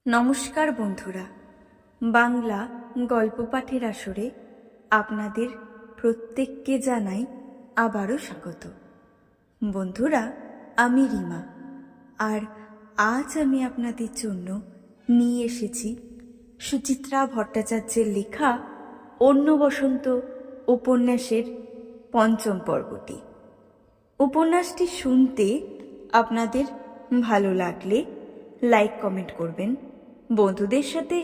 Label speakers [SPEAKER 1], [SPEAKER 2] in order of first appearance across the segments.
[SPEAKER 1] নমস্কার বন্ধুরা, বাংলা গল্প পাঠের আসরে আপনাদের প্রত্যেককে জানাই আবারও স্বাগত। বন্ধুরা, আমি রিমা, আর আজ আমি আপনাদের জন্য নিয়ে এসেছি সুচিত্রা ভট্টাচার্যের লেখা অন্য বসন্ত উপন্যাসের পঞ্চম পর্বটি। উপন্যাসটি শুনতে আপনাদের ভালো লাগলে লাইক কমেন্ট করবেন, বন্ধুদের সাথে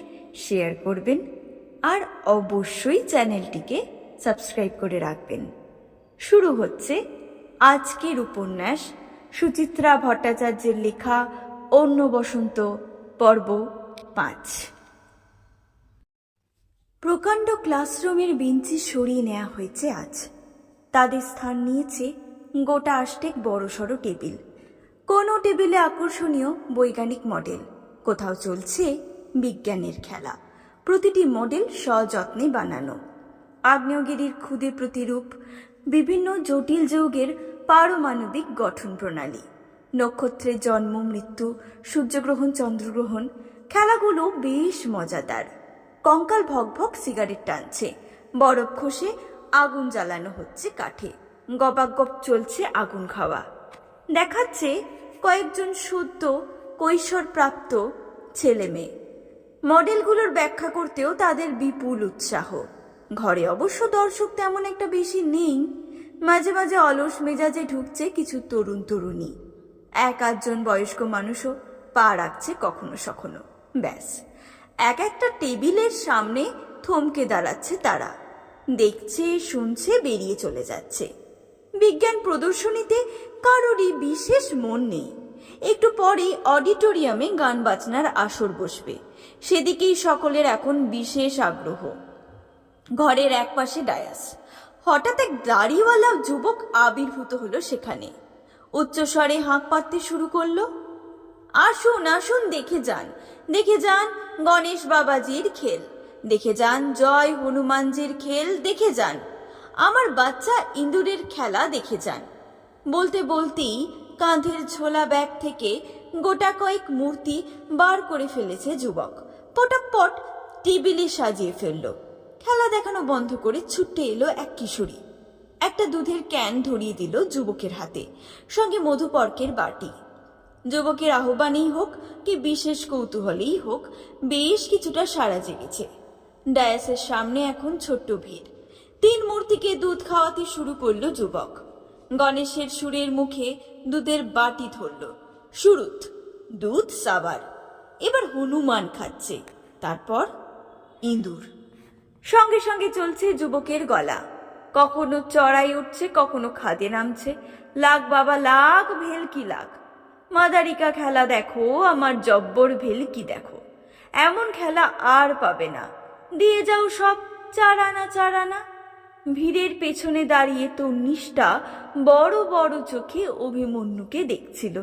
[SPEAKER 1] শেয়ার করবেন, আর অবশ্যই চ্যানেলটিকে সাবস্ক্রাইব করে রাখবেন। শুরু হচ্ছে আজকের উপন্যাস সুচিত্রা ভট্টাচার্যের লেখা অন্য বসন্ত পর্ব 5। প্রকাণ্ড ক্লাসরুমের বেঞ্চি সরিয়ে নেওয়া হয়েছে আজ। তাদের স্থান নিয়েছে গোটা 8 বড়সড় টেবিল। কোনো টেবিলে আকর্ষণীয় বৈজ্ঞানিক মডেল, কোথাও চলছে বিজ্ঞানের খেলা। প্রতিটি মডেল সযত্নে বানানো। আগ্নেয়গিরির ক্ষুদে প্রতিরূপ, বিভিন্ন জটিল যৌগের পারমাণবিক গঠন প্রণালী, নক্ষত্রের জন্ম মৃত্যু, সূর্যগ্রহণ চন্দ্রগ্রহণ। খেলাগুলো বেশ মজাদার। কঙ্কাল ভকভক সিগারেট টানছে, বরফ খসে আগুন জ্বালানো হচ্ছে কাঠে, গপাগপ চলছে আগুন খাওয়া। দেখাচ্ছে কয়েকজন সদ্য কৈশোরপ্রাপ্ত ছেলে মেয়ে। মডেলগুলোর ব্যাখ্যা করতেও তাদের বিপুল উৎসাহ। ঘরে অবশ্য দর্শক তেমন একটা বেশি নেই। মাঝে মাঝে অলস মেজাজে ঢুকছে কিছু তরুণ তরুণী। 1-8জন বয়স্ক মানুষও পা রাখছে কখনো সখনো। ব্যাস, একটা টেবিলের সামনে থমকে দাঁড়াচ্ছে তারা। দেখছে, শুনছে, বেরিয়ে চলে যাচ্ছে। বিজ্ঞান প্রদর্শনীতে কারোরই বিশেষ মন নেই। একটু পরেই অডিটোরিয়ামে গান বাজনার আসর বসবে, সেদিকেই সকলের এখন বিশেষ আগ্রহ। ঘরের একপাশে ডায়াস। হঠাৎ এক দাড়িওয়ালা যুবক আবির্ভূত হলো সেখানে। উচ্চস্বরে হাঁক পাততে শুরু করলো। আসুন আসুন, দেখে যান, দেখে যান গণেশ বাবাজির খেল, দেখে যান জয় হনুমানজির খেল, দেখে যান আমার বাচ্চা ইঁদুরের খেলা, দেখে যান। বলতে বলতেই কাঁধের ঝোলা ব্যাগ থেকে গোটা কয়েক মূর্তি বার করে ফেলেছে যুবক। পটাপট টেবিলে সাজিয়ে ফেলল। খেলা দেখানো বন্ধ করে ছুটে এলো এক কিশোরী। একটা দুধের ক্যান ধরিয়ে দিল যুবকের হাতে, সঙ্গে মধুপর্কের বাটি। যুবকের আহ্বানেই হোক কি বিশেষ কৌতূহলেই হোক, বেশ কিছুটা সাড়া জেগেছে। ডায়াসের সামনে এখন ছোট্ট ভিড়। 3 মূর্তিকে দুধ খাওয়াতে শুরু করলো যুবক। গণেশের সুরের মুখে দুধের বাটি ধরল। সুরুত, দুধ সাবার। এবার হনুমান খাচ্ছে, তারপর ইঁদুর। সঙ্গে সঙ্গে চলছে যুবকের গলা। কখনো চড়াই উঠছে, কখনো খাদে নামছে। লাগ বাবা লাগ, ভেলকি লাগ। মাদারিকা খেলা দেখো, আমার জব্বর ভেলকি দেখো। এমন খেলা আর পাবে না। দিয়ে যাও সব 4 আনা 4 আনা। ভিড়ের পেছনে দাঁড়িয়ে তন্নিষ্ঠা বড় বড় চোখে অভিমন্যুকে দেখছিল।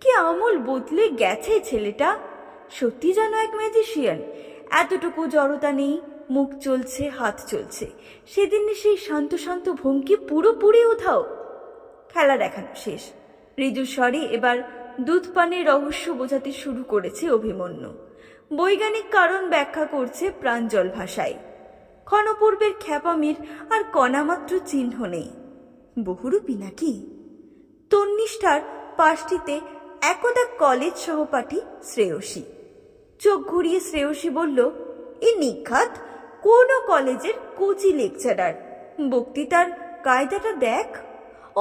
[SPEAKER 1] কি আমূল বদলে গেছে ছেলেটা। সত্যি যেন এক ম্যাজিশিয়ান। এতটুকু জড়তা নেই, মুখ চলছে, হাত চলছে। সেদিন সেই শান্ত শান্ত ভঙ্গি পুরোপুরি উধাও। খেলা দেখানো শেষ। ঋজু স্বরে এবার দুধ পানের রহস্য বোঝাতে শুরু করেছে অভিমন্যু। বৈজ্ঞানিক কারণ ব্যাখ্যা করছে প্রাঞ্জল ভাষায়। ক্ষণপূর্বের খ্যাপামির আর কণামাত্র চিহ্ন নেই। বহুরূপী নাকি? তন্নিষ্ঠার পাশটিতে একদা কলেজ সহপাঠী শ্রেয়সী। চোখ ঘুরিয়ে শ্রেয়সী বলল, এ নিখাত কোন কলেজের কোচি লেকচারার। বক্তৃতার কায়দাটা দেখ।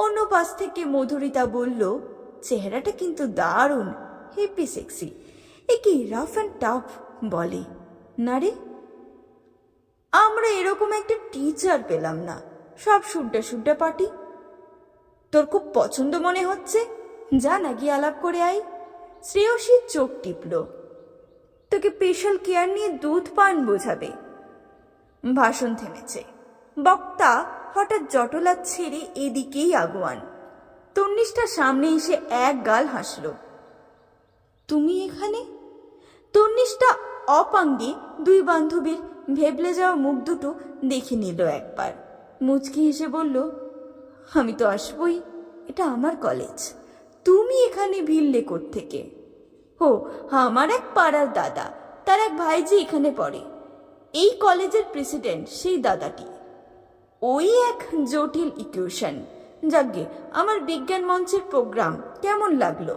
[SPEAKER 1] অন্য পাশ থেকে মধুরিতা বলল, চেহারাটা কিন্তু দারুণ, হেপি সেক্সি। একে রাফ অ্যান্ড টাফ বলে না রে? আমরা এরকম একটা টিচার পেলাম না, সব শুড্ডা শুড্ডা পার্টি। তোর খুব পছন্দ মনে হচ্ছে, যা না গিয়ে আলাপ করে আই। শ্রেয়সীর চোখ টিপল। তোকে স্পেশাল কেয়ার নিয়ে দুধ পান বোঝাবে। ভাষণ থেমেছে। বক্তা হঠাৎ জটলা ছেড়ে এদিকেই আগোয়ান। তন্নিষ্ঠার সামনে এসে এক গাল হাসল। তুমি এখানে? তন্নিষ্ঠা অপাঙ্গে 2 বান্ধবীর ভেবলে যাওয়া মুখ দুটো দেখে নিল একবার। মুচকি হেসে বলল, আমি তো আসবই, এটা আমার কলেজ। তুমি এখানে ভিড়লে কোত্থেকে? ও, আমার এক পাড়ার দাদা, তার এক ভাইজি এখানে পড়ে। এই কলেজের প্রেসিডেন্ট সেই দাদাটি। ওই এক জটিল ইকুয়েশন। যাকগে, আমার বিজ্ঞান মঞ্চের প্রোগ্রাম কেমন লাগলো?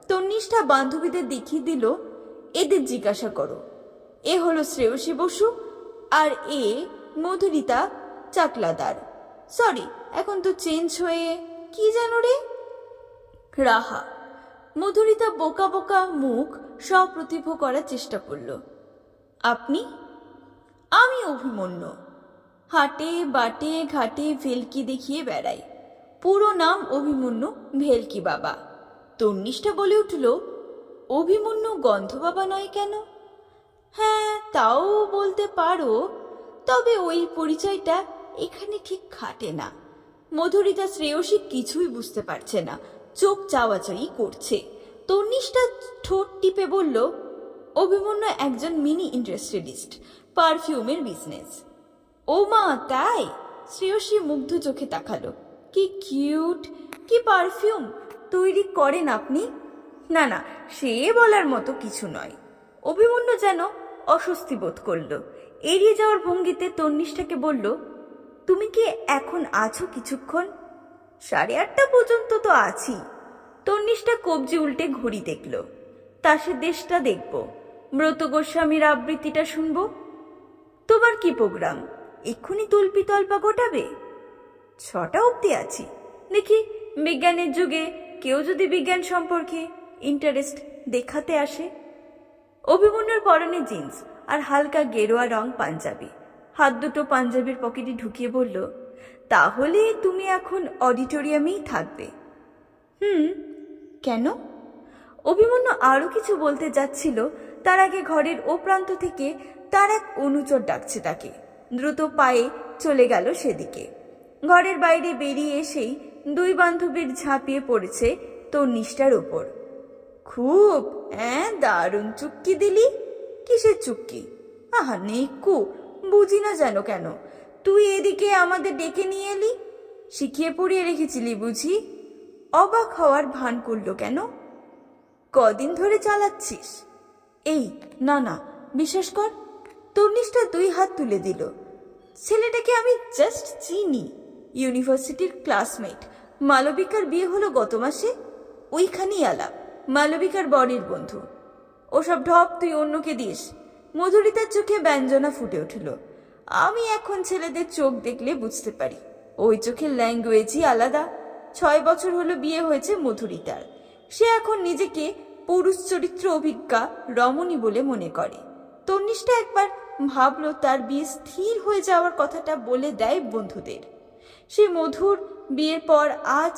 [SPEAKER 1] তন্নিষ্ঠা বান্ধবীদের দেখিয়ে দিল, এদের জিজ্ঞাসা করো। এ হলো শ্রেয়সী বসু, আর এ মধুরিতা চাকলাদার। সরি, এখন তো চেঞ্জ হয়ে কি যেন রে, রাহা। মধুরিতা বোকা বোকা মুখ সপ্রতিভ করার চেষ্টা করল। আপনি? আমি অভিমন্যু। হাটে বাটে ঘাটে ভেলকি দেখিয়ে বেড়াই। পুরো নাম অভিমন্যু ভেলকি বাবা। তন্নিষ্ঠা বলে উঠল, অভিমন্যু গন্ধ বাবা নয় কেন? হ্যাঁ, তাও বলতে পারো, তবে ওই পরিচয়টা এখানে ঠিক খাটে না। মধুরিতা শ্রেয়সী কিছুই বুঝতে পারছে না, চোখ চাওয়াচাই করছে। তন্নিষ্ঠা ঠোঁট টিপে বলল, অভিমন্যু একজন মিনি ইন্ডাস্ট্রিয়ালিস্ট, পারফিউমের বিজনেস। ও মা, তাই? শ্রেয়সী মুগ্ধ চোখে তাকালো। কি কিউট! কি পারফিউম তৈরি করেন আপনি? না না, সে বলার মতো কিছু নয়। অভিমন্যু যেন অস্বস্তি বোধ করল। এড়িয়ে যাওয়ার ভঙ্গিতে তন্নিষ্ঠাকে বলল, তুমি কি এখন আছো কিছুক্ষণ? 8:30 পর্যন্ত তো আছি। তন্নিষ্ঠা কবজি উল্টে ঘড়ি দেখল। তাসের দেশটা দেখব, ব্রত গোস্বামীর আবৃত্তিটা শুনবো। তোমার কি প্রোগ্রাম? এক্ষুনি তুলপি তল্পা গোটাবে? 6টা অবধি আছি। দেখি, বিজ্ঞানের যুগে কেউ যদি বিজ্ঞান সম্পর্কে ইন্টারেস্ট দেখাতে আসে। অভিমন্যুর পরনে জিন্স আর হালকা গেরুয়া রং পাঞ্জাবি। হাত দুটো পাঞ্জাবির পকেটে ঢুকিয়ে বলল, তাহলে তুমি এখন অডিটোরিয়ামেই থাকবে? কেন? অভিমন্যু আরো কিছু বলতে যাচ্ছিল, তার আগে ঘরের ও প্রান্ত থেকে তার এক অনুচর ডাকছে তাকে। দ্রুত পায়ে চলে গেল সেদিকে। ঘরের বাইরে বেরিয়ে এসেই দুই বান্ধবীর ঝাঁপিয়ে পড়েছে তন্নিষ্ঠার ওপর। খুব দারুণ চুক্কি দিলি। কিসের চুক্কি? আহা নেকু, বুঝি না যেন কেন। তুই এদিকে আমাদের ডেকে নিয়ে এলি, শিখিয়ে পড়িয়ে রেখেছিলি বুঝি? অবাক হওয়ার ভান করল কেন? কদিন ধরে চালাচ্ছিস? এই না না, বিশ্বাস কর। তন্নিষ্ঠা 2 হাত তুলে দিল। ছেলেটাকে আমি জাস্ট চিনি, ইউনিভার্সিটির ক্লাসমেট। মালবিকার বিয়ে হলো গত মাসে, ওইখানেই আলাপ। মালবিকার বরের বন্ধু। ওসব ঢপ তুই অন্যকে দিস। মধুরিতার চোখে ব্যঞ্জনা ফুটে উঠল। আমি এখন ছেলেদের চোখ দেখলে বুঝতে পারি, ওই চোখের ল্যাঙ্গুয়েজই আলাদা। 6 বছর হলো বিয়ে হয়েছে মধুরিতার। সে এখন নিজেকে পুরুষ চরিত্র অভিজ্ঞা রমণী বলে মনে করে। তন্নিষ্ঠা একবার ভাবলো তার বিয়ে স্থির হয়ে যাওয়ার কথাটা বলে দেয় বন্ধুদের। সে মধুর বিয়ের পর আজ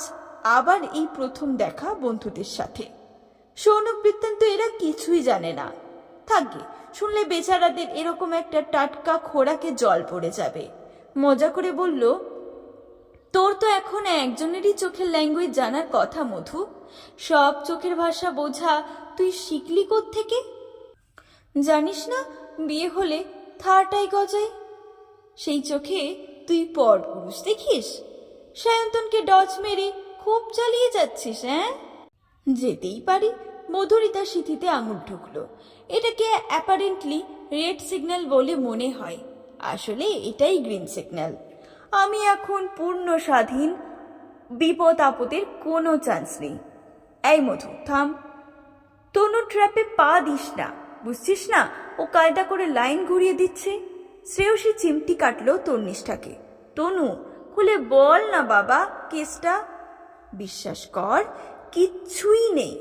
[SPEAKER 1] আবার এই প্রথম দেখা বন্ধুদের সাথে। সৌনক বৃত্তান্ত এরা কিছুই জানে না। থাকবে, শুনলে বেচারাদের এরকম একটা টাটকা খোরাকে জল পড়ে যাবে। মজা করে বলল, তোর তো এখন একজনেরই চোখের ল্যাঙ্গুয়েজ জানার কথা মধু। সব চোখের ভাষা বোঝা তুই শিখলি কোত্থেকে? জানিস না, বিয়ে হলে থারটাই গজায়। সেই চোখে তুই পর পুরুষ দেখিস? সায়ন্তনকে ডচ মেরে খুব চালিয়ে যাচ্ছিস। যেতেই পারি। মধুরিতা সিঁথিতে আঙুল ঢুকলো। এটাকে অ্যাপারেন্টলি রেড সিগন্যাল বলে মনে হয়, আসলে এটাই গ্রিন সিগন্যাল। আমি এখন পূর্ণ স্বাধীন, বিপদ আপদের কোনো চান্স নেই। এই মধু, থাম। তনু ট্র্যাপে পা দিস না, বুঝছিস না? ও কায়দা করে লাইন ঘুরিয়ে দিচ্ছে। শ্রেয়সী চিমটি কাটলো তন্নিষ্ঠাকে। তনু, খুলে বল না বাবা কেসটা। বিশ্বাস কর, কিচ্ছুই নেই।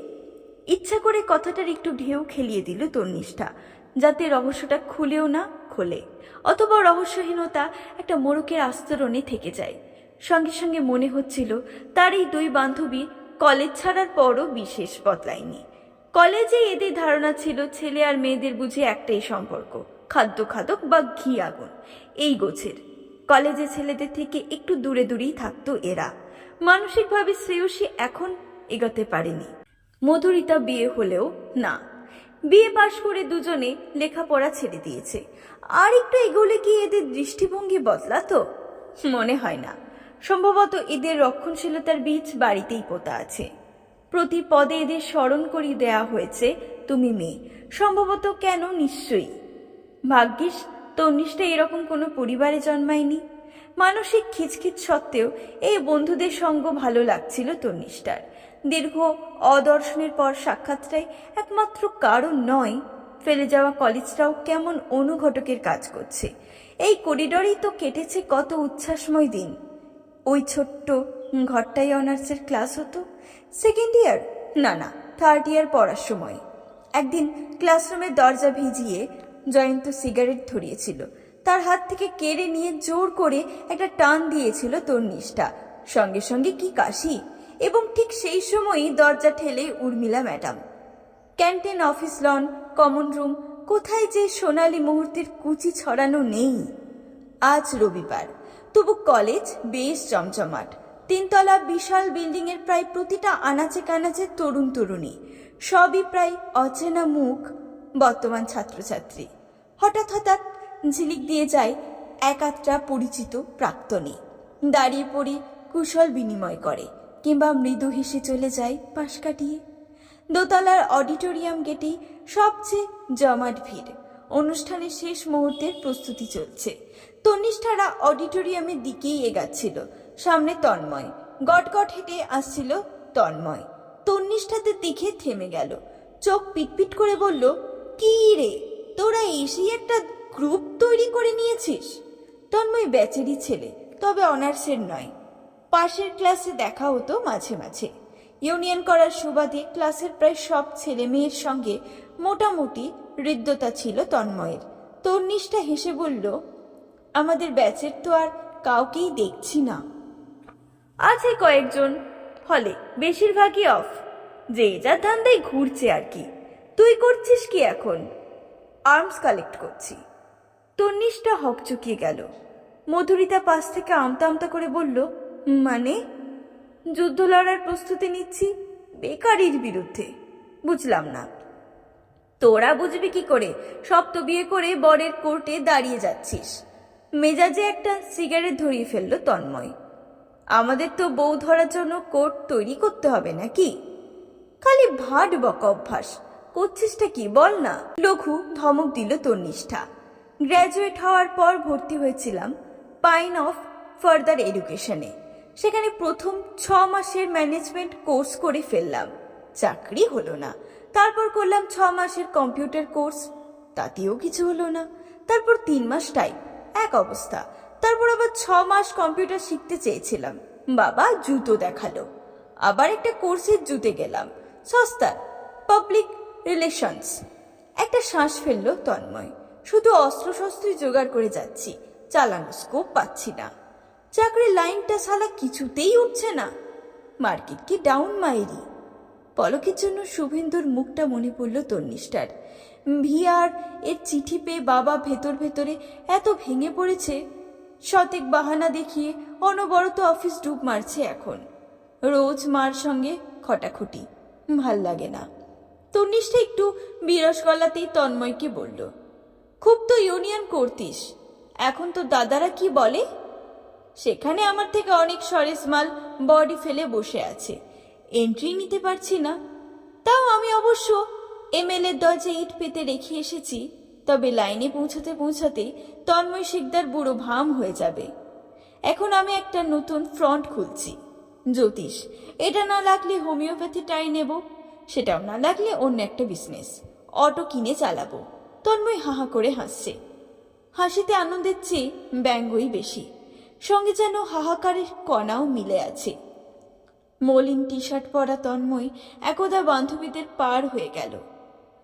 [SPEAKER 1] ইচ্ছা করে কথাটার একটু ঢেউ খেলিয়ে দিল তন্নিষ্ঠা, যাতে রহস্যটা খুলেও না খোলে, অথবা রহস্যহীনতা একটা মোড়কের আস্তরণে থেকে যায়। সঙ্গে সঙ্গে মনে হচ্ছিল তার এই 2 বান্ধবী কলেজ ছাড়ার পরও বিশেষ বদলায়নি। কলেজে এদের ধারণা ছিল ছেলে আর মেয়েদের বুঝে একটাই সম্পর্ক, খাদ্য খাদক বা ঘি আগুন এই গোছের। কলেজে ছেলেদের থেকে একটু দূরে দূরেই থাকতো এরা। মানসিকভাবে শ্রেয়সী এখন এগোতে পারেনি। মধুরিতা বিয়ে হলেও না, বিয়ে পাশ করে দুজনে লেখাপড়া ছেড়ে দিয়েছে। আর একটু এগোলে কি এদের দৃষ্টিভঙ্গি বদলাতো? মনে হয় না। সম্ভবত এদের রক্ষণশীলতার বীজ বাড়িতেই পোতা আছে। প্রতি পদে এদের স্মরণ করিয়ে দেয়া হয়েছে তুমি মেয়ে, সম্ভবত, কেন, নিশ্চয়ই। ভাগ্যিস তন্নিষ্ঠা এরকম কোনো পরিবারে জন্মায়নি। মানসিক খিচখিচ সত্ত্বেও এই বন্ধুদের সঙ্গ ভালো লাগছিল তন্নিষ্ঠার। দীর্ঘ অদর্শনের পর সাক্ষাৎটাই একমাত্র কারণ নয়, ফেলে যাওয়া কলেজটাও কেমন অনুঘটকের কাজ করছে। এই করিডরেই তো কেটেছে কত উচ্ছ্বাসময় দিন। ওই ছোট্ট ঘরটাই অনার্সের ক্লাস হতো। সেকেন্ড ইয়ার, না, থার্ড ইয়ার পড়ার সময় একদিন ক্লাসরুমের দরজা ভিজিয়ে জয়ন্ত সিগারেট ধরিয়েছিল। তার হাত থেকে কেড়ে নিয়ে জোর করে একটা টান দিয়েছিল তন্নিষ্ঠা। সঙ্গে সঙ্গে কি কাশি! এবং ঠিক সেই সময়ই দরজা ঠেলে Urmila madam. Canteen, office lawn, common room, কোথায় যে সোনালী মুহূর্তের কুচি ছড়ানো নেই। আজ রবিবার, তবু কলেজ বেশ জমজমাট। তিনতলা বিশাল বিল্ডিংয়ের প্রায় প্রতিটা আনাচে কানাচে তরুণ তরুণী, সবই প্রায় অচেনা মুখ, বর্তমান ছাত্রছাত্রী। হঠাৎ হঠাৎ ঝিলিক দিয়ে যায় এক আধটা পরিচিত প্রাক্তনী। দাঁড়িয়ে পড়ে কুশল বিনিময় করে, কিংবা মৃদু হেসে চলে যায় পাশ কাটিয়ে। দোতলার অডিটোরিয়াম গেটেই সবচেয়ে জমাট ভিড়। অনুষ্ঠানের শেষ মুহূর্তের প্রস্তুতি চলছে। তন্নিষ্ঠারা অডিটোরিয়ামের দিকেই এগাচ্ছিল। সামনে তন্ময় গটগট হেঁটে আসছিল। তন্ময় তন্নিষ্ঠাদের দিকে থেমে গেল, চোখ পিটপিট করে বলল, কি রে, তোরা এসেই একটা গ্রুপ তৈরি করে নিয়েছিস? তন্ময় বেচারি ছেলে, তবে অনার্সের নয়। পাশের ক্লাসে দেখা হতো মাঝে মাঝে। ইউনিয়ন করার সুবাদে ক্লাসের প্রায় সব ছেলে মেয়ের সঙ্গে মোটামুটি হৃদ্যতা ছিল তন্ময়ের। তন্নিষ্ঠা হেসে বলল, আমাদের ব্যাচের তো আর কাউকেই দেখছি না। আছে কয়েকজন হলে, বেশিরভাগই অফ, যে যার ধান্দায় ঘুরছে আর কি। তুই করছিস কি এখন? আর্মস কালেক্ট করছি। তন্নিষ্ঠা হকচকিয়ে গেল। মধুরিতা পাশ থেকে আমতা আমতা করে বলল, মানে? যুদ্ধ লড়ার প্রস্তুতি নিচ্ছি বেকারির বিরুদ্ধে। বুঝলাম না। তোরা বুঝবি কি করে? সব তো বিয়ে করে বরের কোর্টে দাঁড়িয়ে যাচ্ছিস। মেজাজে একটা সিগারেট ধরিয়ে ফেলল তন্ময়। আমাদের তো বউ ধরার জন্য কোর্ট তৈরি করতে হবে নাকি? খালি ভাট বকা অভ্যাস। করছিসটা কি বল না? লঘু ধমক দিল তন্নিষ্ঠা। গ্র্যাজুয়েট হওয়ার পর ভর্তি হয়েছিলাম পাইন অফ ফার্দার এডুকেশনে। সেখানে প্রথম 6 মাসের ম্যানেজমেন্ট কোর্স করে ফেললাম, চাকরি হলো না। তারপর করলাম 6 মাসের কম্পিউটার কোর্স, তাতেও কিছু হলো না। তারপর 3 মাস টাইপ, এক অবস্থা। তারপর আবার 6 মাস কম্পিউটার শিখতে চেয়েছিলাম, বাবা জুতো দেখালো। আবার একটা কোর্সের জুতে গেলাম, সস্তার, পাবলিক রিলেশনস। একটা শ্বাস ফেললো তন্ময়। শুধু অস্ত্রশস্ত্রই জোগাড় করে যাচ্ছি, চালানো স্কোপ পাচ্ছি না। চাকরির লাইনটা শালা কিছুতেই উঠছে না। মার্কেট কি ডাউন মাইরি? পলকের জন্য শুভেন্দুর মুখটা মনে পড়ল তন্নিষ্ঠার। ভিআর এর চিঠি পেয়ে বাবা ভেতর ভেতরে এত ভেঙে পড়েছে। শতেক বাহানা দেখিয়ে অনবরত অফিস ডুব মারছে এখন। রোজ মার সঙ্গে খটাখটি, ভাল লাগে না। তন্নিষ্ঠা একটু বিরস গলাতেই তন্ময়কে বলল, খুব তো ইউনিয়ন করতিস, এখন তো দাদারা কি বলে? সেখানে আমার থেকে অনেক সরেস মাল বডি ফেলে বসে আছে, এন্ট্রি নিতে পারছি না। তাও আমি অবশ্য এমএলএ দরজে ইট পেতে রেখে এসেছি। তবে লাইনে পৌঁছাতে পৌঁছাতে তন্ময় শিকদার বুড়ো ভাম হয়ে যাবে। এখন আমি একটা নতুন ফ্রন্ট খুলছি, জ্যোতিষ। এটা না লাগলে হোমিওপ্যাথি ট্রাই নেব, সেটাও না লাগলে অন্য একটা বিজনেস, অটো কিনে চালাবো। তন্ময় হাহা করে হাসছে। হাসিতে আনন্দের চেয়ে ব্যঙ্গই বেশি, সঙ্গে যেন হাহাকারের কণাও মিলে আছে। মলিন টি শার্ট পরা তন্ময় একদা বান্ধবীদের পার হয়ে গেল।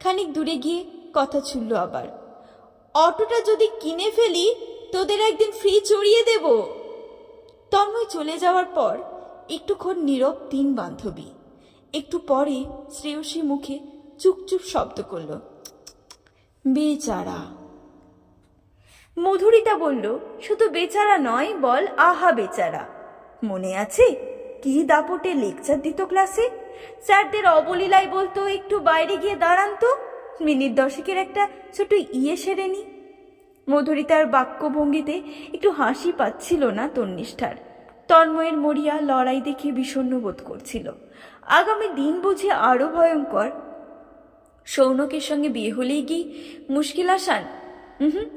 [SPEAKER 1] খানিক দূরে গিয়ে কথা ছুড়ল আবার, অটোটা যদি কিনে ফেলি তোদের একদিন ফ্রি চড়িয়ে দেব। তন্ময় চলে যাওয়ার পর একটুক্ষণ নীরব 3 বান্ধবী। একটু পরে শ্রেয়সী মুখে চুপচুপ শব্দ করল, বেচারা। মধুরিতা বলল, শুধু বেচারা নয়, বল আহা বেচারা। মনে আছে কি দাপটে লেকচার দিত ক্লাসে? স্যারদের অবলীলায় বলতো, একটু বাইরে গিয়ে দাঁড়ান তো, মিনিট 10 একটা ছোট সেরে নি। মধুরিতার বাক্যভঙ্গিতে একটু হাসি পাচ্ছিল না তন্নিষ্ঠার। তন্ময়ের মরিয়া লড়াই দেখে বিষণ্ণ বোধ করছিল। আগামী দিন বুঝে আরো ভয়ঙ্কর। সৌনকের সঙ্গে বিয়ে হলেই কি মুশকিল আসান? হুম,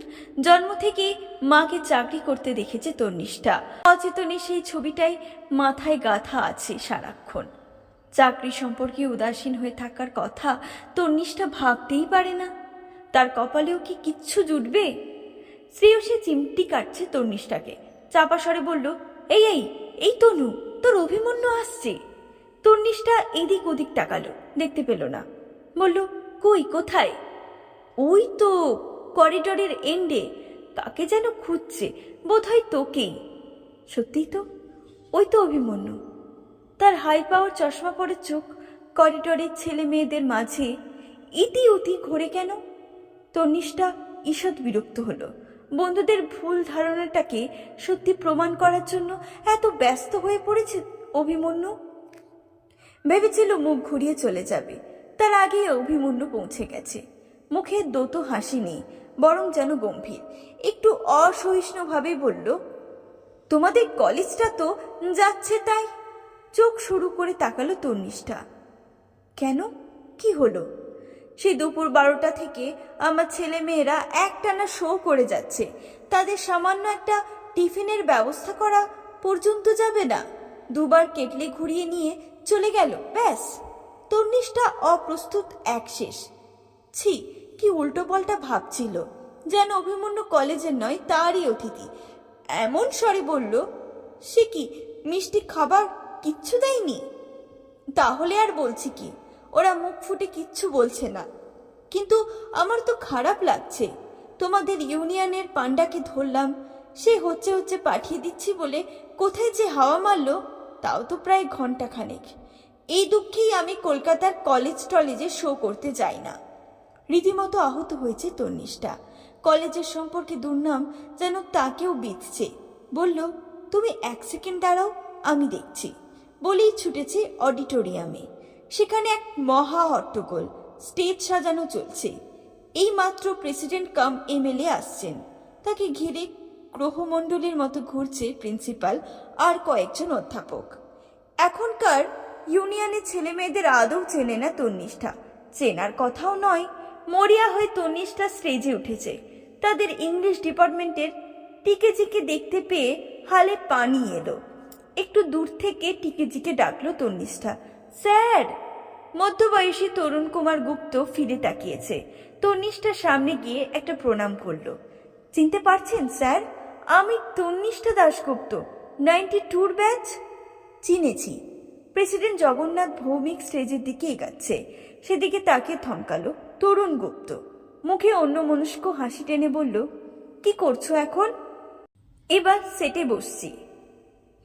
[SPEAKER 1] জন্ম থেকে মাকে চাকরি করতে দেখেছে তন্নিষ্ঠা। অচেতনে সেই ছবিটাই মাথায় গাঁথা আছে সারাক্ষণ। চাকরি সম্পর্কে উদাসীন হয়ে থাকার কথা তন্নিষ্ঠা ভাবতেই পারে না। তার কপালেও কি কিচ্ছু জুটবে? শ্রেয়সী চিমটি কাটছে তন্নিষ্ঠাকে, চাপা স্বরে বলল, এই এই এই তনু, তোর অভিমন্যু আসছে। তন্নিষ্ঠা এদিক ওদিক তাকালো, দেখতে পেল না। বলল, কই, কোথায়? ওই তো করিডোরের এন্ডে, কাকে যেন খুঁজছে, বোধহয় তোকেই। সত্যিই তো, ওই তো অভিমন্যু। তার হাই পাওয়ার চশমা পরে চোখ করিডোরের ছেলে মেয়েদের মাঝে ইতি উতি ঘোরে কেন? তন্নিষ্ঠা ঈষৎ বিরক্ত হলো। বন্ধুদের ভুল ধারণাটাকে সত্যি প্রমাণ করার জন্য এত ব্যস্ত হয়ে পড়েছে অভিমন্যু। ভেবেছিল মুখ ঘুরিয়ে চলে যাবে, তার আগে অভিমন্যু পৌঁছে গেছে। মুখে দোতো হাসি নেই, বরং যেন গম্ভীর। একটু অসহিষ্ণুভাবে বলল, তোমাদের কলেজটা তো যাচ্ছে তাই। চোখ শুরু করে তাকালো তন্নিষ্ঠা। কেন, কি হলো? সেই দুপুর 12টা থেকে আমার ছেলে মেয়েরা একটানা শো করে যাচ্ছে, তাদের সামান্য একটা টিফিনের ব্যবস্থা করা পর্যন্ত যাবে না। দুবার কেটলি ঘুরিয়ে নিয়ে চলে গেল, ব্যাস। তন্নিষ্ঠা অপ্রস্তুত এক শেষ। ছি, কি উল্টো পাল্টা ভাবছিল, যেন অভিমন্যু কলেজের নয়, তারই অতিথি। এমন স্বরে বলল, সে কি মিষ্টি খাবার কিচ্ছু দেয়নি? তাহলে আর বলছি কি, ওরা মুখ ফুটে কিচ্ছু বলছে না, কিন্তু আমার তো খারাপ লাগছে। তোমাদের ইউনিয়নের পান্ডাকে ধরলাম, সে হচ্ছে হচ্ছে পাঠিয়ে দিচ্ছি বলে কোথায় যে হাওয়া মারল, তাও তো প্রায় ঘন্টাখানেক। এই দুঃখেই আমি কলকাতার কলেজ টলেজে শো করতে যাই না। রীতিমতো আহত হয়েছে তন্নিষ্ঠা। কলেজের সম্পর্কে দুর্নাম যেন তাকেও বিঁধছে। বলল, তুমি 1 সেকেন্ড দাঁড়াও, আমি দেখছি। বলেই ছুটেছে অডিটোরিয়ামে। সেখানে এক মহা হট্টগোল, স্টেজ সাজানো চলছে। এই মাত্র প্রেসিডেন্ট কাম এমএলএ আসছেন। তাকে ঘিরে গ্রহমণ্ডলীর মতো ঘুরছে প্রিন্সিপাল আর কয়েকজন অধ্যাপক। এখনকার ইউনিয়নের ছেলে মেয়েদের আদৌ চেনে না তন্নিষ্ঠা, চেনার কথাও নয়। মরিয়া হয়ে তন্নিষ্ঠা স্টেজে উঠেছে। তাদের ইংলিশ ডিপার্টমেন্টের টিকেজিকে দেখতে পেয়ে হালে পানি এলো। একটু দূর থেকে টিকেজিকে ডাকলো তন্নিষ্ঠা, স্যার। মধ্যবয়সী তরুণ কুমার গুপ্ত ফিরে তাকিয়েছে। তন্নিষ্ঠার সামনে গিয়ে একটা প্রণাম করলো। চিনতে পারছেন স্যার? আমি তন্নিষ্ঠা দাশগুপ্ত, 92 ব্যাচ। চিনেছি। প্রেসিডেন্ট জগন্নাথ ভৌমিক স্টেজের দিকে এগাচ্ছে। সেদিকে তাকে থমকালো তরুণ গুপ্ত। মুখে অন্যমনস্ক হাসি টেনে বলল, কি করছো এখন? এবার সেটে বসছি।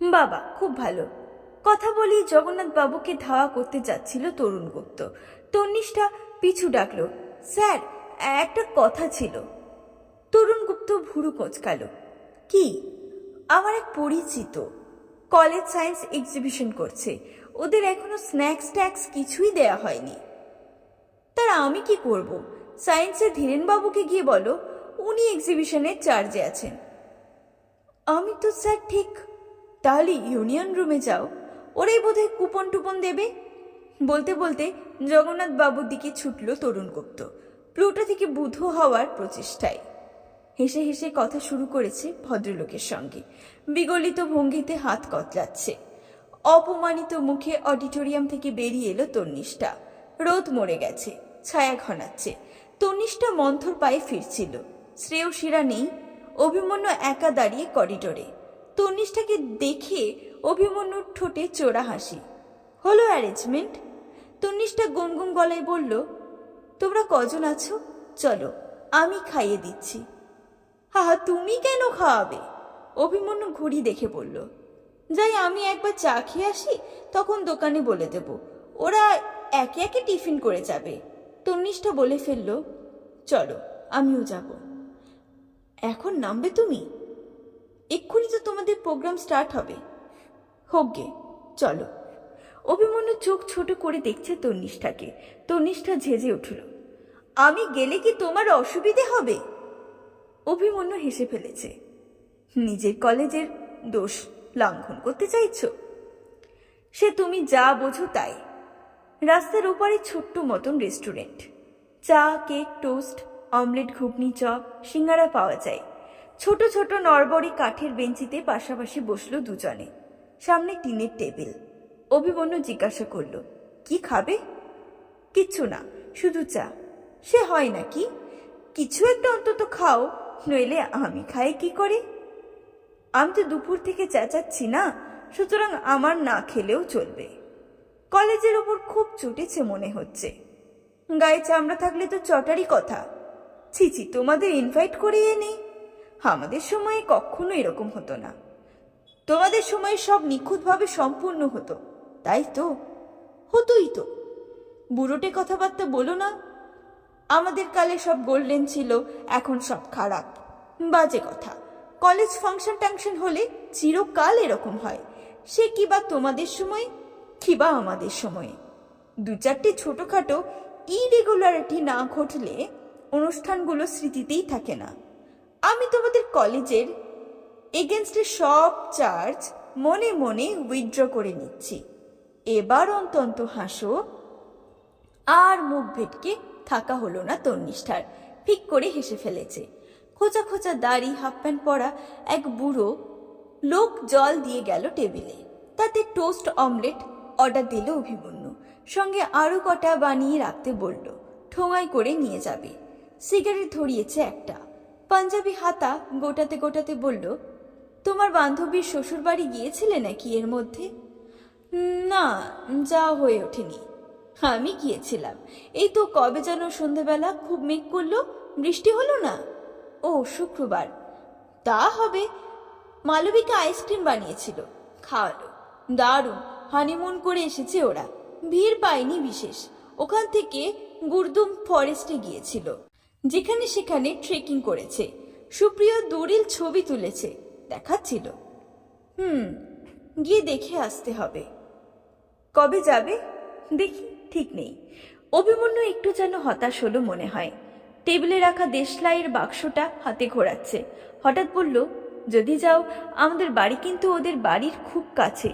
[SPEAKER 1] বাবা, খুব ভালো। কথা বলি জগন্নাথ বাবুকে ধাওয়া করতে যাচ্ছিল তরুণ গুপ্ত। তন্নিষ্ঠা পিছু ডাকলো, স্যার, একটা কথা ছিল। তরুণ গুপ্ত ভুরু কোঁচকালো, কি? আমার এক পরিচিত কলেজ সায়েন্স এক্সিবিশন করছে, ওদের এখনো স্ন্যাক্স ট্যাক্স কিছুই দেয়া হয়নি। তারা আমি কি করব? সায়েন্সের ধীরেন বাবুকে গিয়ে বলো, উনি এক্সিবিশনের চার্জে আছেন। আমি তো স্যার ঠিক। তাহলে ইউনিয়ন রুমে যাও, ওরাই বোধহয় কুপন টুপন দেবে। বলতে বলতে জগন্নাথ বাবুর দিকে ছুটল তরুণ গুপ্ত, প্লুটো থেকে বুধ হওয়ার প্রচেষ্টায়। হেসে হেসে কথা শুরু করেছে ভদ্রলোকের সঙ্গে। বিগলিত ভঙ্গিতে হাত কতলাচ্ছে। অপমানিত মুখে অডিটোরিয়াম থেকে বেরিয়ে এলো তন্নিষ্ঠা। রোদ মরে গেছে, ছায়া ঘনাচ্ছে। তন্নিষ্ঠা মন্থর পায়ে ফিরছিল। শ্রেয়সীরা নেই। অভিমন্যু একা দাঁড়িয়ে করিডোরে। তন্নিষ্ঠাকে দেখে অভিমন্যুর ঠোঁটে চোরা হাসি। হলো অ্যারেঞ্জমেন্ট? তন্নিষ্ঠা গুনগুন গলায় বলল, তোমরা কজন আছো? চলো, আমি খাইয়ে দিচ্ছি। হা, তুমি কেন খাওয়াবে? অভিমন্যু ঘুড়ি দেখে বলল, যাই আমি একবার চা খেয়ে আসি, তখন দোকানে বলে দেব, ওরা একে একে টিফিন করে যাবে। তন্নিষ্ঠা বলে ফেলল, চলো, আমিও যাব। এখন নামবে তুমি? এক্ষুনি তো তোমাদের প্রোগ্রাম স্টার্ট হবে। হোক গে, চলো। অভিমন্যু চোখ ছোট করে দেখছে তন্নিষ্ঠাকে। তন্নিষ্ঠা ঝেঁঝে উঠল, আমি গেলে কি তোমার অসুবিধে হবে? অভিমন্যু হেসে ফেলেছে। নিজের কলেজের দোষ লঙ্ঘন করতে চাইছ? সে তুমি যা বোঝো তাই। রাস্তার ওপারে ছোট্ট মতন রেস্টুরেন্ট, চা, কেক, টোস্ট, অমলেট, ঘুগনি, চপ, সিঙ্গারা পাওয়া যায়। ছোট ছোট নড়বড়ে কাঠের বেঞ্চিতে পাশাপাশি বসলো দুজনে। সামনে টিনের টেবিল। অভিমন্যু জিজ্ঞাসা করল, কি খাবে? কিচ্ছু না, শুধু চা। সে হয় নাকি? কিছু একটা অন্তত খাও, নইলে আমি খাই কি করে? আমি তো দুপুর থেকে চেঁচাচ্ছি না, সুতরাং আমার না খেলেও চলবে। কলেজের ওপর খুব চটেছে মনে হচ্ছে। গায়ে চামড়া থাকলে তো চটারই কথা। ছিছি, তোমাদের ইনভাইট করিয়ে নেই। আমাদের সময়ে কখনো এরকম হতো না। তোমাদের সময়ে সব নিখুঁতভাবে সম্পূর্ণ হতো, তাই তো? হতোই তো। বুড়োটে কথাবার্তা বলো না। আমাদের কালে সব গোল্ডেন ছিল, এখন সব খারাপ। বাজে কথা। কলেজ ফাংশন ট্যাংশন হলে চিরকাল এরকম হয়। সে কিবা তোমাদের সময়, কিবা আমাদের সময়ে। দু চারটে ছোটখাটো ইরেগুলারিটি না ঘটলে অনুষ্ঠানগুলো স্মৃতিতেই থাকে না। আমি তোমাদের কলেজের এগেনস্টে সব চার্জ মনে মনে উইথড্র করে নিচ্ছি। এবার অন্তত হাসো। আর মুখ ভেটকে থাকা হলো না তন্নিষ্ঠার। ফিক করে হেসে ফেলেছে। খোঁচা খোঁচা দাড়ি, হাফ প্যান্ট পরা এক বুড়ো লোক জল দিয়ে গেল টেবিলে। তাতে টোস্ট, অমলেট অর্ডার দিল অভিমন্যু। সঙ্গে আরও কটা বানিয়ে রাখতে বলল, ঠোঙায় করে নিয়ে যাবে। সিগারেট ধরিয়েছে একটা। পাঞ্জাবি হাতা গোটাতে গোটাতে বলল, তোমার বান্ধবীর শ্বশুর বাড়ি গিয়েছিলে নাকি এর মধ্যে? না, যাওয়া হয়ে ওঠেনি। আমি গিয়েছিলাম, এই তো কবে যেন সন্ধেবেলা খুব মেঘ করলো, বৃষ্টি হলো না। ও, শুক্রবার। তা হবে। মালবিকা আইসক্রিম বানিয়েছিল, খাওয়ালো। দারুণ, হানিমুন করে এসেছে ওরা। ভিড় পায়নি বিশেষ। ওখান থেকে গুরদুম ফরেস্টে গিয়েছিল, যেখানে সেখানে ট্রেকিং করেছে। সুপ্রিয় দূরিল ছবি তুলেছে, দেখাচ্ছিল। গিয়ে দেখে আসতে হবে। কবে যাবে? দেখি, ঠিক নেই। অভিমন্যু একটু যেন হতাশ হলো মনে হয়। টেবিলে রাখা দেশলাইয়ের বাক্সটা হাতে ঘোরাচ্ছে। হঠাৎ বলল, যদি যাও, আমাদের বাড়ি কিন্তু ওদের বাড়ির খুব কাছে।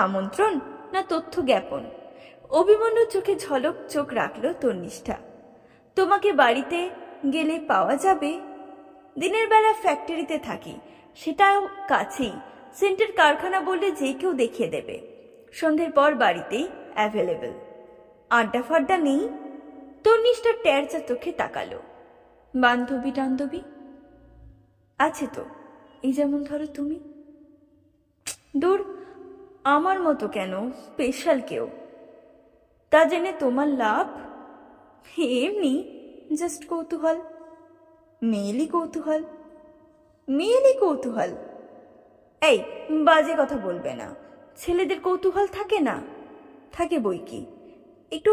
[SPEAKER 1] আমন্ত্রণ না তথ্য জ্ঞাপন? অভিমন্যুর চোখে ঝলক চোখ রাখল তন্নিষ্ঠা। তোমাকে বাড়িতে গেলে পাওয়া যাবে। দিনের বেলা ফ্যাক্টরিতে থাকি, সেটাও কাছেই। সেন্টের কারখানা বললে যে কেউ দেখিয়ে দেবে। সন্ধ্যের পর বাড়িতেই অ্যাভেলেবেল। আড্ডা ফাড্ডা নেই? তন্নিষ্ঠা ট্যারচা চোখে তাকালো। বান্ধবী টান্ধবী আছে তো, এই যেমন ধরো তুমি। দূর, আমার মতো কেন, স্পেশাল কেউ। তা জেনে তোমার লাভ? এমনি, জাস্ট কৌতূহল। মেয়েলি কৌতূহল। মেয়েলি কৌতূহল? এই, বাজে কথা বলবে না। ছেলেদের কৌতূহল থাকে না? থাকে বই কি, একটু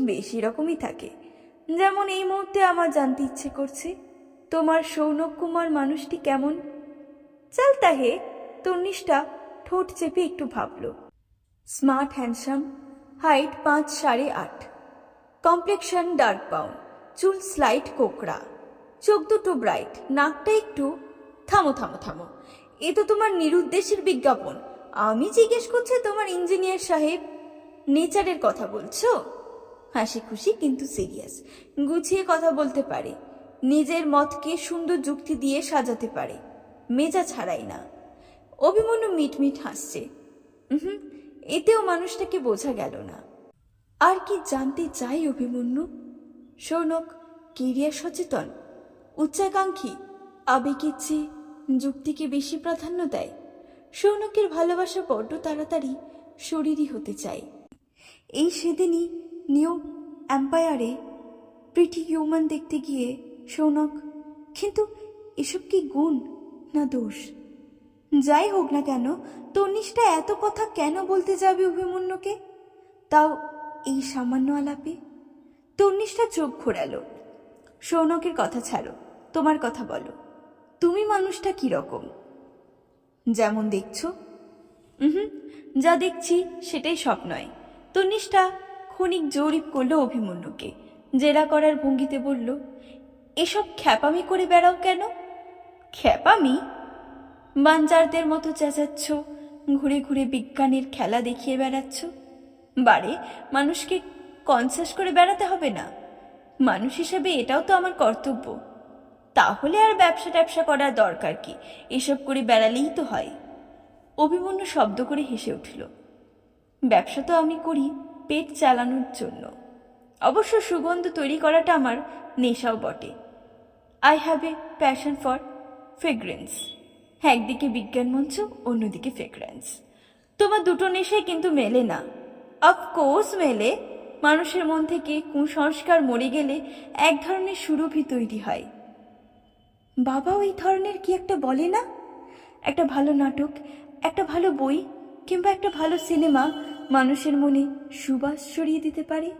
[SPEAKER 1] বেশি রকমই থাকে। যেমন এই মুহূর্তে আমার জানতে ইচ্ছে করছে তোমার সৌনক কুমার মানুষটি কেমন। চালতা হে। তন্নিষ্ঠা ঠোঁট চেপে একটু ভাবল। Smart, handsome, height 5.8, complexion dark brown, চুল স্লাইট কোকড়া, চোখ দুটো ব্রাইট, নাকটা একটু। থামো থামো থামো, এ তো তোমার নিরুদ্দেশের বিজ্ঞাপন। আমি জিজ্ঞেস করছি তোমার ইঞ্জিনিয়ার সাহেব। নেচারের কথা বলছো? হাসি খুশি কিন্তু সিরিয়াস। গুছিয়ে কথা বলতে পারে, নিজের মতকে সুন্দর যুক্তি দিয়ে সাজাতে পারে, মেজা ছাড়াই না। অভিমন্যু মিটমিট হাসছে। এতেও মানুষটাকে বোঝা গেল না। আর কি জানতে চাই অভিমন্যু? সৌনক কেরিয়ার সচেতন, উচ্চাকাঙ্ক্ষী, আবেগের চেয়ে যুক্তিকে বেশি প্রাধান্য দেয়। সৌনকের ভালোবাসা বড্ড তাড়াতাড়ি শরীরই হতে চায়। এই সেদিনই নিউ এম্পায়ারে প্রিটি হিউম্যান দেখতে গিয়ে সৌনক। কিন্তু এসব কি গুণ না দোষ? যাই হোক না কেন, তন্নিষ্ঠা এত কথা কেন বলতে যাবে অভিমন্যুকে, তাও এই সামান্য আলাপে? তন্নিষ্ঠা চোখ ঘোরালো। সৌনকের কথা ছাড়ো, তোমার কথা বলো। তুমি মানুষটা কিরকম? যেমন দেখছো। যা দেখছি সেটাই সব নয়। তন্নিষ্ঠা ক্ষণিক জরিপ করলো অভিমন্যুকে। জেরা করার ভঙ্গিতে বলল, এসব খ্যাপামি করে বেড়াও কেন? খ্যাপামি? বাঞ্জারদের মতো চেঁচাচ্ছ, ঘুরে ঘুরে বিজ্ঞানের খেলা দেখিয়ে বেড়াচ্ছ। বারে, মানুষকে কনসাস করে বেড়াতে হবে না। মানুষ হিসেবে এটাও তো আমার কর্তব্য। তাহলে আর ব্যবসা ট্যাবসা করার দরকার কি, এসব করে বেড়ালেই তো হয়। অভিমন্যু শব্দ করে হেসে উঠল। ব্যবসা তো আমি করি পেট চালানোর জন্য। অবশ্য সুগন্ধ তৈরি করাটা আমার নেশাও বটে। I have a passion for fragrance. একদিকে বিজ্ঞান মঞ্চ, অন্যদিকে ফ্রেগ্রেন্স। তোমার দুটো নেশাই কিন্তু মেলে না। অফকোর্স মেলে। মানুষের মন থেকে কুসংস্কার মরে গেলে এক ধরনের সুরভি তৈরি হয়। বাবা ওই ধরনের কি একটা বলে না, একটা ভালো নাটক, একটা ভালো বই কিংবা একটা ভালো সিনেমা মানুষের মনে সুবাস ছড়িয়ে দিতে পারে।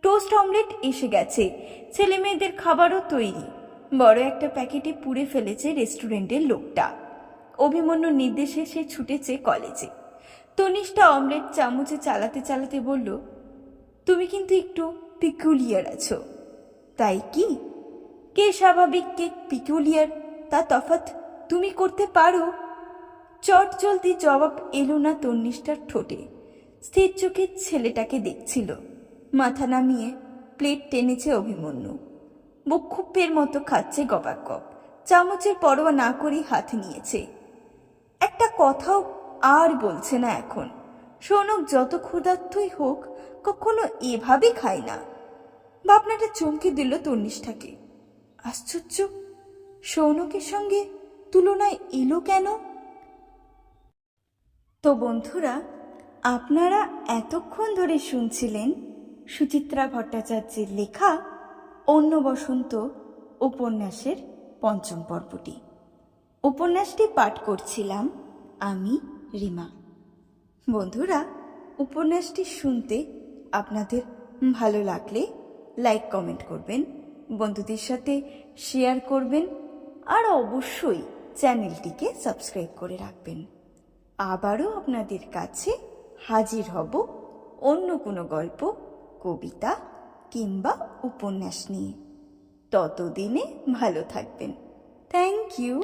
[SPEAKER 1] টোস্ট অমলেট এসে গেছে, ছেলে মেয়েদের খাবারও তৈরি। বড় একটা প্যাকেটে পুড়ে ফেলেছে রেস্টুরেন্টের লোকটা। অভিমন্যুর নির্দেশে সে ছুটেছে কলেজে। তনিষ্ঠা অমলেট চামচে চালাতে চালাতে বলল, তুমি কিন্তু একটু পিকুলিয়ার আছো। তাই কি? কে স্বাভাবিক কে পিকুলিয়ার তা তফাৎ তুমি করতে পারো। চট জলদি জবাব এলো না তন্নিষ্ঠার ঠোঁটে। স্থির চোখে ছেলেটাকে দেখছিল। মাথা নামিয়ে প্লেট টেনেছে অভিমন্যু। বুকখুপ্পের মতো খাচ্ছে গবাক গপ। চামচের পরোয়া না করেই হাত নিয়েছে। একটা কথাও আর বলছে না এখন। সৌনক যত ক্ষুধার্তই হোক কখনো এভাবে খায় না। ভাবনাটা চমকে দিল তন্নিষ্ঠাকে। আশ্চর্য, সৌনকের সঙ্গে তুলনায় এলো কেন? তো বন্ধুরা, আপনারা এতক্ষণ ধরে শুনছিলেন সুচিত্রা ভট্টাচার্যের লেখা অন্য বসন্ত উপন্যাসের পঞ্চম পর্বটি। উপন্যাসটি পাঠ করছিলাম আমি, রিমা। বন্ধুরা, উপন্যাসটি শুনতে আপনাদের ভালো লাগলে লাইক কমেন্ট করবেন, বন্ধুদের সাথে শেয়ার করবেন, আর অবশ্যই চ্যানেলটিকে সাবস্ক্রাইব করে রাখবেন। আবারও আপনাদের কাছে হাজির হব অন্য কোনো গল্প, কবিতা কিংবা উপন্যাস নিয়ে। ততদিনে ভালো থাকবেন। Thank you.